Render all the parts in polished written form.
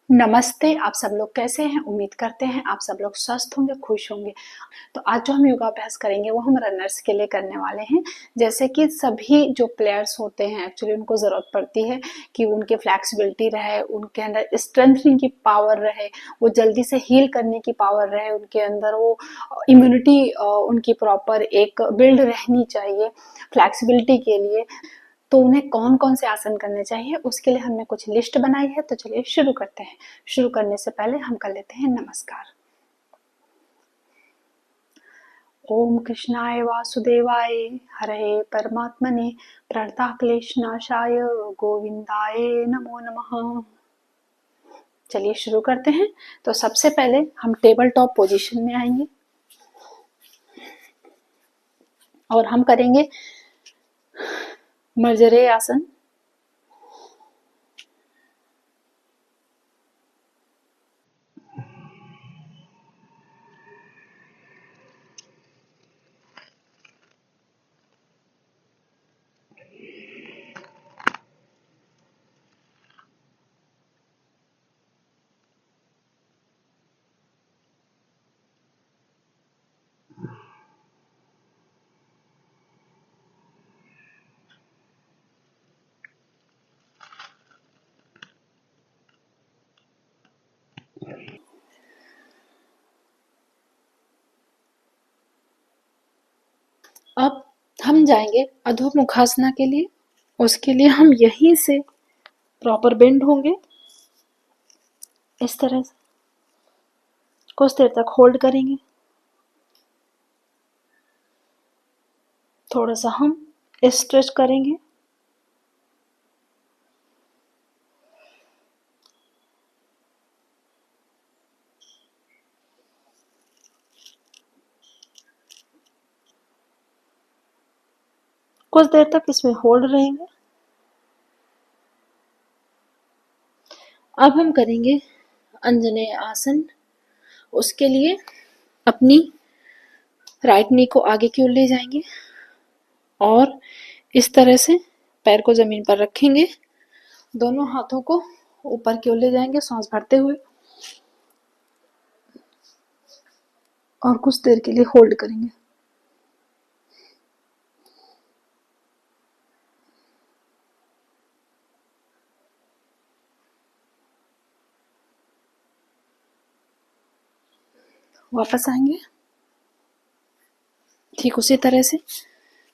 नमस्ते, आप सब लोग कैसे हैं? उम्मीद करते हैं आप सब लोग स्वस्थ होंगे, खुश होंगे। तो आज जो हम योगाभ्यास करेंगे वो हम रनर्स के लिए करने वाले हैं। जैसे कि सभी जो प्लेयर्स होते हैं एक्चुअली उनको ज़रूरत पड़ती है कि उनकी फ्लेक्सिबिलिटी रहे, उनके अंदर स्ट्रेंथनिंग की पावर रहे, वो जल्दी से हील करने की पावर रहे, उनके अंदर वो इम्यूनिटी उनकी प्रॉपर एक बिल्ड रहनी चाहिए फ्लेक्सिबिलिटी के लिए। तो उन्हें कौन कौन से आसन करने चाहिए उसके लिए हमने कुछ लिस्ट बनाई है। तो चलिए शुरू करते हैं। शुरू करने से पहले हम कर लेते हैं नमस्कार। ओम कृष्णाय वासुदेवाय हरे परमात्मने प्रणताक्लेशनाशाय गोविंदाय नमो नमः। चलिए शुरू करते हैं। तो सबसे पहले हम टेबल टॉप पोजीशन में आएंगे और हम करेंगे मर्जरे आसन। अब हम जाएंगे अधोमुखासना के लिए। उसके लिए हम यहीं से प्रॉपर बेंड होंगे, इस तरह से कुछ देर तक होल्ड करेंगे। थोड़ा सा हम स्ट्रेच करेंगे। कुछ देर तक इसमें होल्ड रहेंगे। अब हम करेंगे अंजनेय आसन। उसके लिए अपनी राइट नी को आगे की ओर ले जाएंगे और इस तरह से पैर को जमीन पर रखेंगे। दोनों हाथों को ऊपर की ओर ले जाएंगे सांस भरते हुए और कुछ देर के लिए होल्ड करेंगे। वापस आएंगे, ठीक उसी तरह से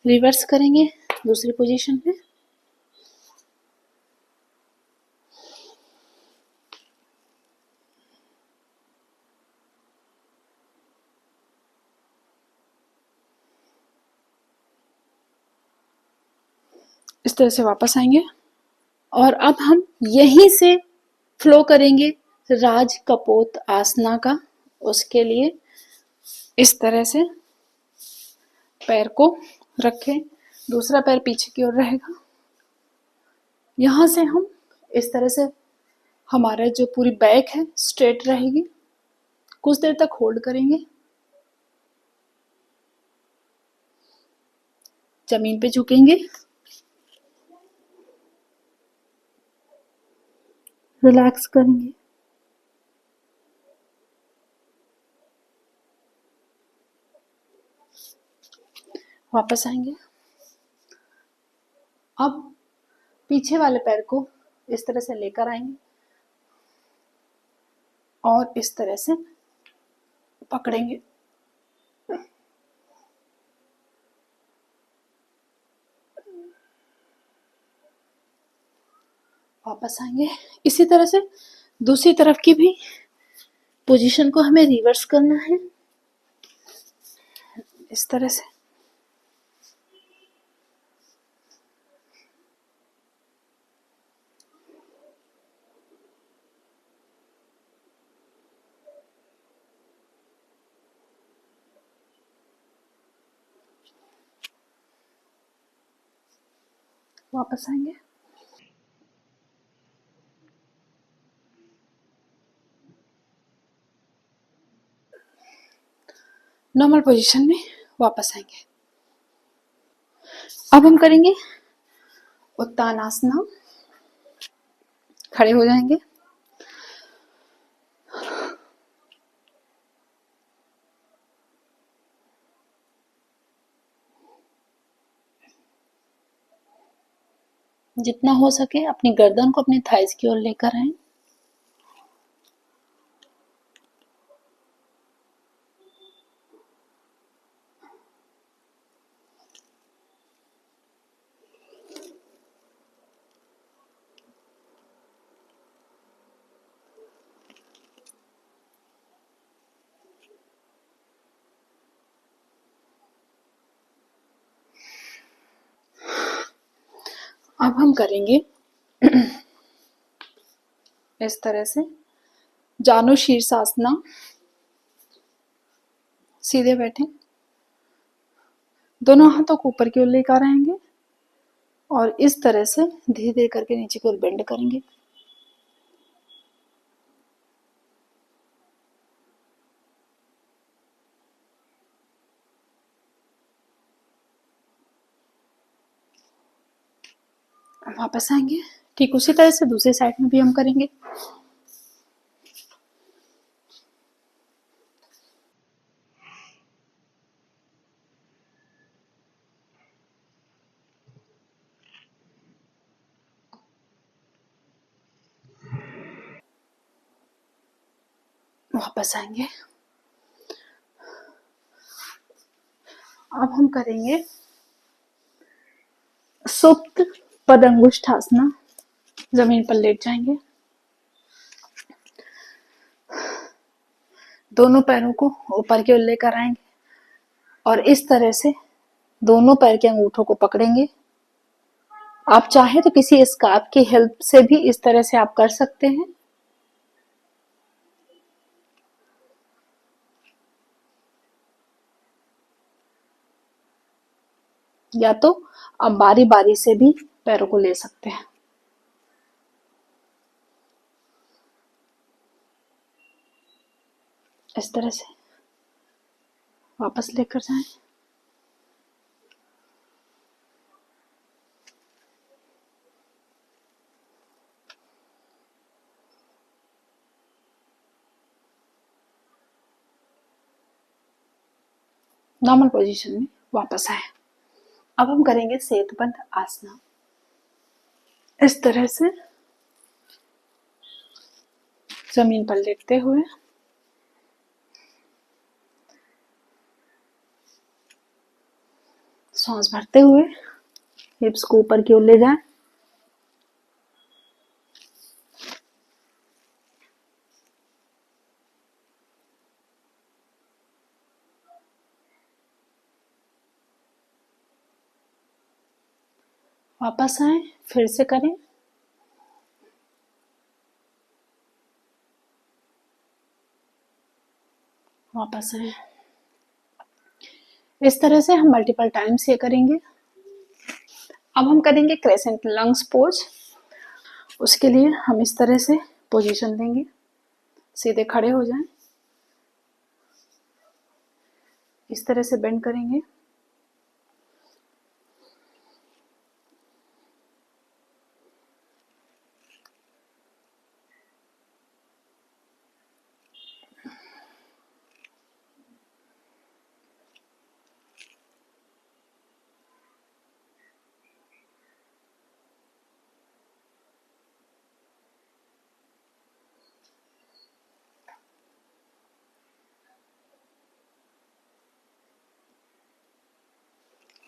रिवर्स करेंगे दूसरी पोजीशन पे। इस तरह से वापस आएंगे और अब हम यहीं से फ्लो करेंगे राज कपोत आसना का। उसके लिए इस तरह से पैर को रखें, दूसरा पैर पीछे की ओर रहेगा। यहां से हम इस तरह से हमारा जो पूरी बैक है स्ट्रेट रहेगी। कुछ देर तक होल्ड करेंगे, जमीन पे झुकेंगे, रिलैक्स करेंगे। वापस आएंगे। अब पीछे वाले पैर को इस तरह से लेकर आएंगे और इस तरह से पकड़ेंगे। वापस आएंगे। इसी तरह से दूसरी तरफ की भी पोजीशन को हमें रिवर्स करना है, इस तरह से। वापस आएंगे। नॉर्मल पोजीशन में वापस आएंगे। अब हम करेंगे उत्तानासना। खड़े हो जाएंगे जितना हो सके अपनी गर्दन को अपने थाइस की ओर लेकर आए। अब हम करेंगे इस तरह से जानु शीर्षासना। सीधे बैठे, दोनों हाथों को ऊपर की ओर लेकर आएंगे और इस तरह से धीरे धीरे करके नीचे की ओर बेंड करेंगे। वापस आएंगे, ठीक उसी तरह से दूसरी साइड में भी हम करेंगे। वापस आएंगे। अब हम करेंगे सुप्त पदंगुष्ठासना। जमीन पर लेट जाएंगे, दोनों पैरों को ऊपर की ओर लेकर आएंगे और इस तरह से दोनों पैर के अंगूठों को पकड़ेंगे। आप चाहे तो किसी स्कार्फ की हेल्प से भी इस तरह से आप कर सकते हैं, या तो आप बारी बारी से भी पैरों को ले सकते हैं। इस तरह से वापस लेकर जाएं। नॉर्मल पोजीशन में वापस आए। अब हम करेंगे सेतुबंध आसना। इस तरह से जमीन पर लेटते हुए सांस भरते हुए हिप्स को ऊपर की ओर ले जाएं। वापस आए, फिर से करें। वापस आए। इस तरह से हम मल्टीपल टाइम्स ये करेंगे। अब हम करेंगे क्रेसेंट लंग्स पोज। उसके लिए हम इस तरह से पोजीशन देंगे, सीधे खड़े हो जाएं, इस तरह से बेंड करेंगे।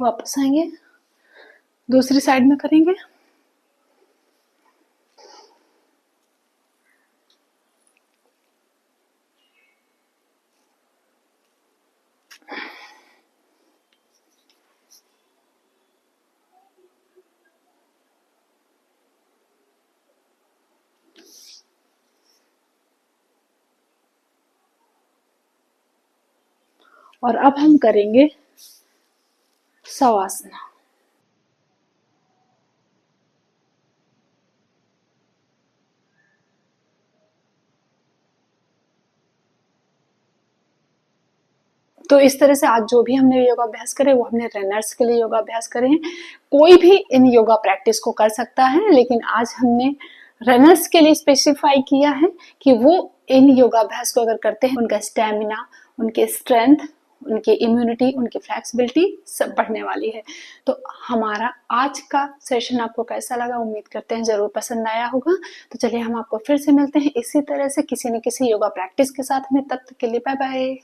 वापस आएंगे, दूसरी साइड में करेंगे। और अब हम करेंगे शवासना। तो इस तरह से आज जो भी हमने योगाभ्यास करे वो हमने रनर्स के लिए योगाभ्यास करे हैं। कोई भी इन योगा प्रैक्टिस को कर सकता है, लेकिन आज हमने रनर्स के लिए स्पेसिफाई किया है कि वो इन योगाभ्यास को अगर करते हैं उनका स्टेमिना, उनके स्ट्रेंथ, उनकी इम्यूनिटी, उनकी फ्लेक्सिबिलिटी सब बढ़ने वाली है। तो हमारा आज का सेशन आपको कैसा लगा, उम्मीद करते हैं जरूर पसंद आया होगा। तो चलिए हम आपको फिर से मिलते हैं इसी तरह से किसी न किसी योगा प्रैक्टिस के साथ में। तब तक के लिए बाय बाय।